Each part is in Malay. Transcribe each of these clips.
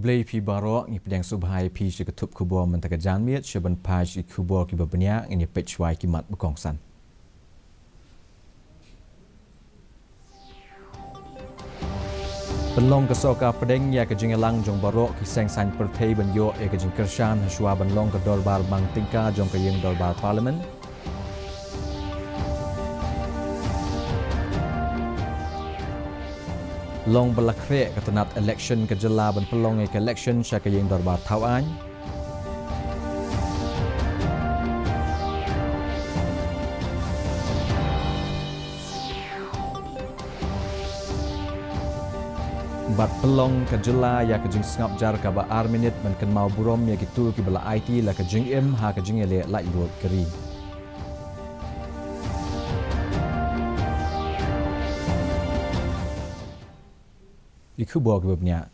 Kublai pi barok ni pedang subhai pi ketup kubur mentaka janmiat syaban paj i kubur ki berbanyak ini pechwai kimat berkongsan. Penlong kesoka pedeng ya kejingelang jong barok ki seng san pertai ben yo e kejing kershan haswa benlong ke dorbar bang tingka jong ke yeng dorbar parlimen. Long belakre ketenat election kejela ben pelong ke election sya ke yeng dorbar tauan. Bat pelong kejela ya kejing sengap jar ka ba ar minit men ken mau burom ya gitu ki bela IT la kejing im ha kejing ele lai luot keri. Iku bog webnya.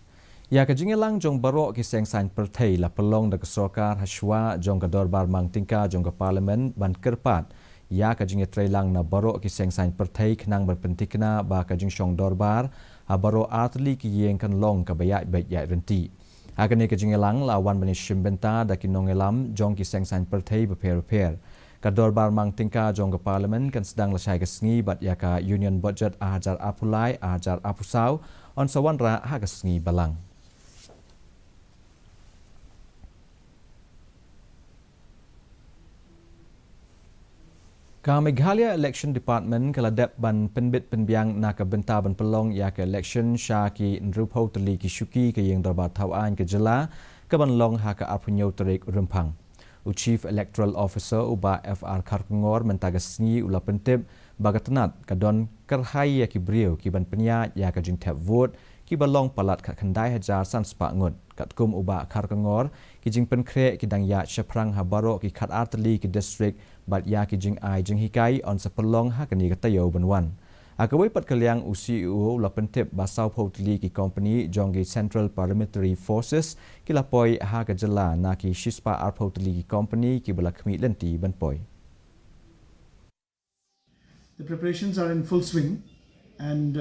Ya kejing elang jong barok ki seng san pertai la pelong da kesokar haswa jong ka dorbar mang tingka jong ka parlimen ban kerpat. Ya kejing trailang na barok ki seng san pertai kenang berpentikna ba kejing shong dorbar abaro atli ki yeng kan long ka bayak bayak renti. Agane kejing elang lawan bani shimbenta da kinong elam jong ki seng san pertai beper-beper. Ka dorbar mang tingka jong ka parlimen kan sedang lesai kesngi bat ya ka union budget ajar apulai ajar apusau on sawanra ha kesngi balang. Ka Meghalaya Election Department kaladep ban penbit penbiang na ka benta ban pelong ya ka election sya ki nrupau teli ki syuki ke yeng darbar tauan ke jela ka ban long ha ka apunyo terik rempang. Chief Electoral Officer uba FR Karkungor mentaga sngi ula pentip bagatenat ka don kerhai ya ki brio ki ban penya ya ka jing tap vote ki balong palat ka khandai hajar san spa ngut kat kum uba Karkungor ki jing penkre ki dang ya syaprang habaro ki khat arteli ki district bat ya ki jing ai jing hikai on sepelong ha kani katayo benwan. Akawai pat kaliang UCU la pentip basau potli ki company jongi Central Paramilitary Forces ki lapoi ha ka jela na ki shispa ar potli ki company ki bala khmi lenti banpoi. The preparations are in full swing and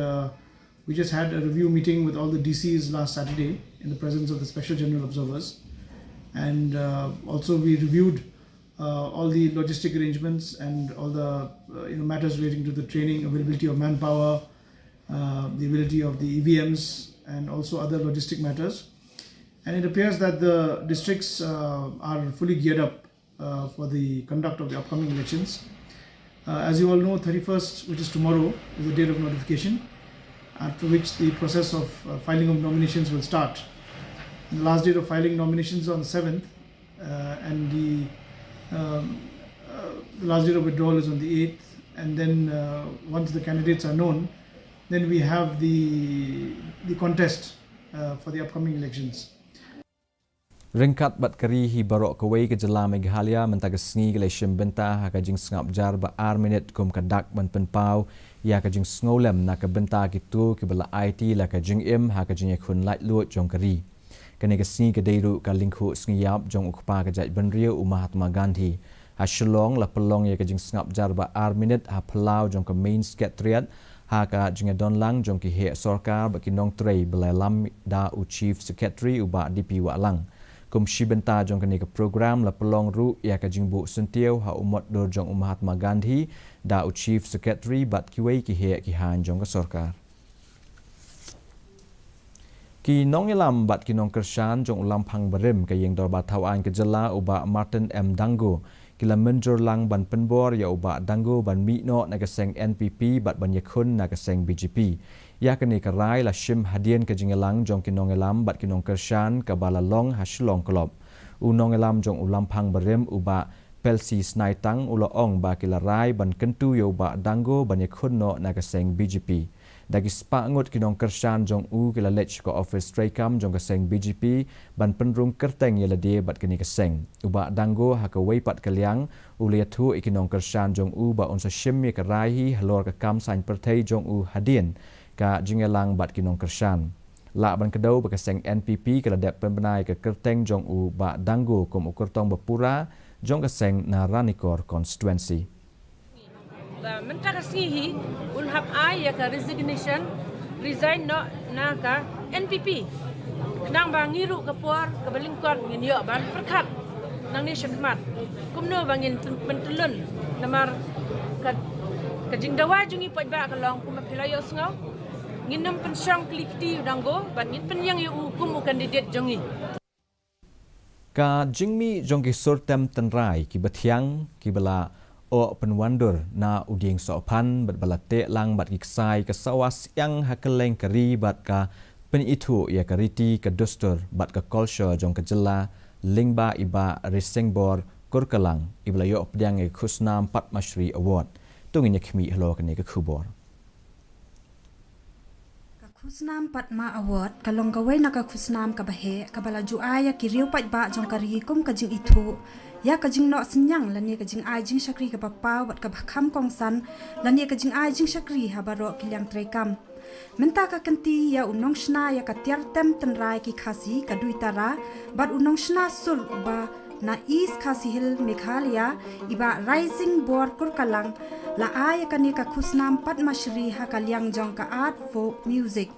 we just had a review meeting with all the DCs last Saturday in the presence of the Special General Observers, and also we reviewed all the logistic arrangements and all the matters relating to the training, availability of manpower, the ability of the EVMs and also other logistic matters. And it appears that the districts are fully geared up for the conduct of the upcoming elections. As you all know, 31st, which is tomorrow, is the date of notification, after which the process of filing of nominations will start. And the last date of filing nominations is on the 7th and the last date of withdrawal is on the 8th, and then once the candidates are known, then we have the contest for the upcoming elections. Ringkat bat kari hi barok kawai ke jela Meghalaya mentaga sngi ke leshim benta ha ka jing sengap jar ba ar minit kum kadak ban penpau ya ka jing snolem na ka benta gitu ki bala IT la ka jing im ha ka jing khun lai luot jong kari. Kani ka sngi ke deiru ka lingkhu sngi yap jong ukpa ka jai banrio Mahatma Gandhi. Ha shlong la pelong ya ka jing sengap jar ba ar minit ha pelau jong ka main secretariat ha ka jing don lang jong ki he sarkar ba kinong trei belalam da u chief secretary uba DP wa lang. Kum shibenta jong kani ka program la pelong ru ya ka jing bu sentiau ha umot dor jong Mahatma Gandhi da u chief secretary bat kiwei ki he ki han jong ka sarkar. Ki nong ilam bat ki nong kershan jong ulam phang berim ka yeng dorba tauan ke jela uba Martin M Dango kila menjor lang ban penbor ya uba Dango ban mikno na ka seng NPP bat ban yakun na ka seng BJP. Ya kani ka rai la shim hadian ka jingelang jong ki nong ilam bat ki nong kershan ka bala long haslong klop. U nong ilam jong ulam phang berim uba Pelsi Snaitang ulo ong ba kila rai ban kentu ya uba Dango ban yakun no na ka seng BJP. Dagi spa ngut kinong kershan jong u kila lech ko office traikam jong kaseng BJP ban penrung kerteng yala dia bat kini kaseng. Uba Dango ha ka weipat kaliang uliatu ikinong kershan jong u ba unsa shimmi ka raihi halor ka kam sain pertai jong u hadien ka jingelang bat kinong kershan. La ban kedau ba kaseng NPP kila dep pembenai ka kerteng jong u ba Dango kum ukurtong bapura jong kaseng na Ranikor constituency. Mentaka sihi ulhap ay ka resignation resign no na ka NPP Nang bangi ru kapor kebalingkon ngin yo ban perkat nang ni syakmat kumno bangin mentelun namar ka jingdawa jungi pajba kalong kuma pilayo sngau nginam pensyang klikti udanggo ban ngin penyang yu hukum kandidat jungi ka jingmi jongki surtem tenrai ki bathiang ki bala o penwandur na uding sopan bat balate lang bat kiksai ka sawas yang hakeleng kari bat ka penitu ya kariti ka dostur bat ka culture jong ka jela lingba iba resengbor kurkalang ibla yo pdiang e khusnam patmashri award tungin khmi hlo ka ne ka khubor Khusnam Padma Award kalong kawai na ka khusnam ka bahe ka bala juaya ki riu pat ba jong kari kum ka jing itu ya ka jing no senyang lani ka jing ai jing sakri ka papa wat ka bakham kong san lani ka jing ai jing sakri ha baro kilyang trekam menta ka kanti ya unong shna ya ka tiar tem tenrai ki khasi ka duitara bat unong shna sul ba na East Khasi Hill Meghalaya iba rising board kurkalang la aya kani ka khusnam Padmashri ha kalyang jong ka art folk music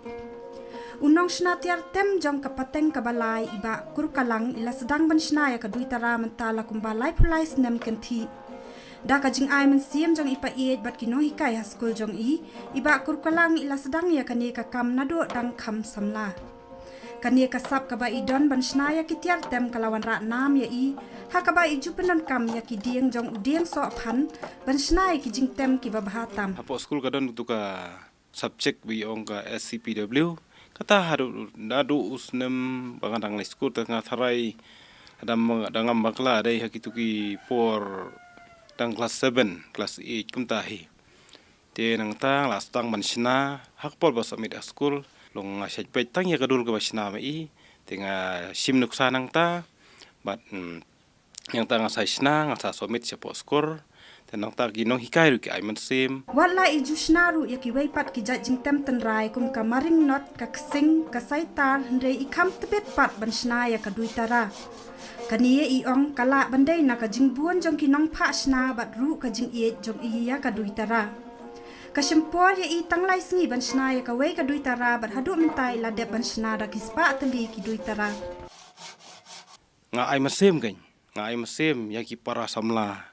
unong shna tiar tem jong ka pateng ka balai iba kurkalang ila sedang ban shna ya ka duitara mentala kumbalai pulai snem kanti da ka jing ai men siam jong ipa iet bat kino hikai ha school jong iba kurkalang ila sedang ya kani ka kam nado dang kham samla kani ka sap ka ba idon ban shna ya ki tiar tem kalawan ra nam ya ha ka ba iju penan kam ya ki dieng jong dieng so phan ban shna ki jing tem ki ba bhatam apo school ka don tu ka subject bi ong ka SCPW kata haru nadu usnem bangadang le school tengah tharai adam dangam bakla dai hakitu ki por dang class 7 class 8 kumtahi te nang ta las tang ban shna hak pol ba samit school long ngasaj pe tang ya kadul ka basna mai tenga sim nuksa nang ta bat yang ta ngasai shna ngasa somit sepo skor tenang ta ginong hikai ru ki ai man sim wala iju shna ru ya ki wei pat ki jing tem tan rai kum ka maring not ka ksing ka saitar hre i kham tebet pat ban shna ya ka duitara kani i ong kala bandai na ka jing buon jong ki nong pha shna bat ru ka jing i jong i ya ka duitara kasimpor ya i tanglai sngi ban shna ya ka wei ka duitara bat hadu mentai la de ban shna da kispa tali ki duitara nga ai masem kan nga ai masem ya ki para samla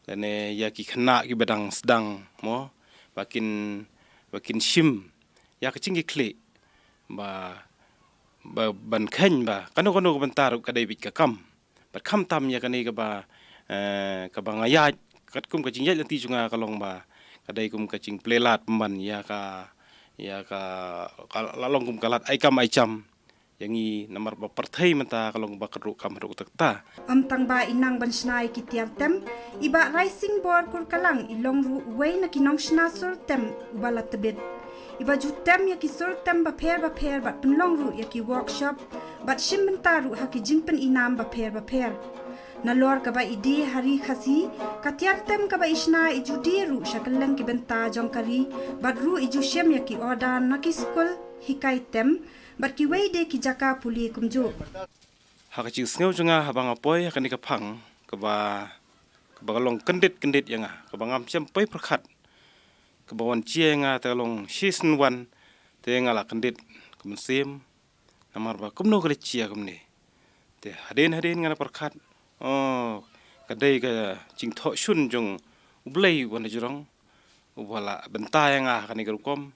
lene ya ki khna ki badang sedang mo bakin shim ya ka chingi kle ba ban khen ba kanu bentar ka dai bit ka kam bat kham tam ya kani ka ba ngaya kat kum ka jingjai lanti junga kalong ba kadai kum kacing plelat pemban ya ka lalong kum kalat ai kam ai cham yangi namar ba parthai menta kalong ba kadru kam ru takta tang ba inang ban snai ki tiar tem iba rising board kur kalang ilong ru wei na kinong shna sur tem ubala tebet iba ju tem ya ki sur tem ba pher bat penlong ru ya ki workshop bat shim menta ru ha ki jingpen inam ba pher nalor ka ba idi hari khasi katiar tem ka ba isna iju ru shakaleng ki benta jong kari bat ru iju shem ya ki odan na ki school hikai tem bat ki wei de ki jaka puli kumju ha ka chi sneu junga habang apoi ka ni ka phang ka ba long kendit yang ka ba ngam chem pai prakhat ka ba wan chia nga ta long season 1 te nga la kendit kum sim namar ba kumno ka chia kumne te haden nga prakhat oh kadai ka jing tho shun jong ublei wan jurong ubala benta yang kani garukom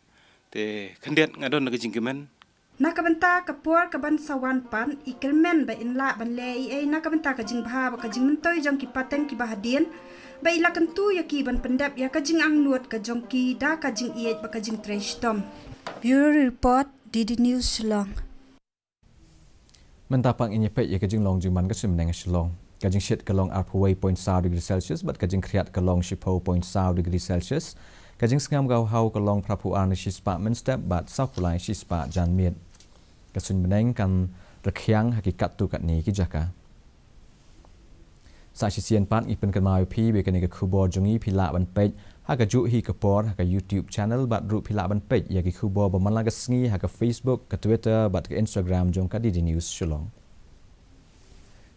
te khandet ngadon ka jing kemen nakabenta ka por ka ban sawan pan ikelmen ba inla ban le ai nakabenta ka jing bha ba ka jing mentoy jong ki pateng ki bahadien ba ila kan tu ya ki ban pendap ya ka jing ang nuot ka jong ki da ka jing iet ba ka jing trash tom bureau report DD News Shillong mentapang inyepet ya ka jing long jing man ka sim nang Shillong kajing shit kalong arpaway 0.7 degree Celsius but kajing kriat kalong shipo 0.7 degree Celsius kajing sengam gau hau kalong prapu arni shispa menstep but sapulai shispa jan miet kasun beneng kan rekyang hakikat tu kat ni ki jaka sa sisian pan ipen kan mai pi be kan ka khubor jongi phila ban pej ha ka ju hi ka por ha ka YouTube channel but ru phila ban pej ya ki khubor ba man la ka sngi ha ka Facebook ka Twitter but ka Instagram jong ka DD News Shillong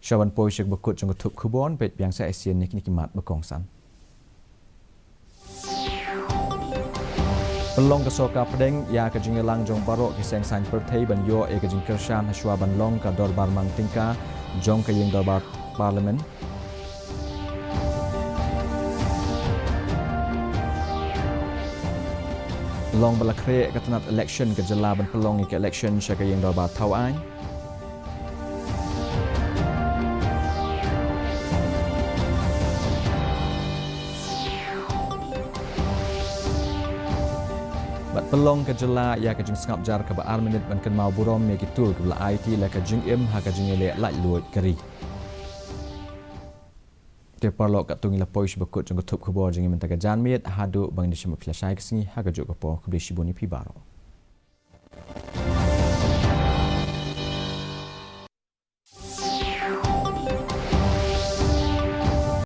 Shawan poi shek bakut jong thup khubon pet biang sa asian ni mat bakong san Pelong ke soka pedeng ya ke jingelang jong barok ke seng sain perthei ban yo e ke jing kershan haswa ban long ka dorbar mang tingka jong ke yeng dorbar parlimen. Long bala kre ke tenat election ke jela ban pelong ke election sya ke yeng dorbar tawai. Bat pelong ke jela ya ke jing sengap jar ke ba minit ban ken mau burom me kitul ke bela IT la ke jing im ha ke jing ele lak luot keri. Te parlok kat tungi la poish bakut jong tup ke bo jing mentaka janmiet hadu bang di shimuk flashay kesini ha ke jok ke po ke beli shibuni pi baro.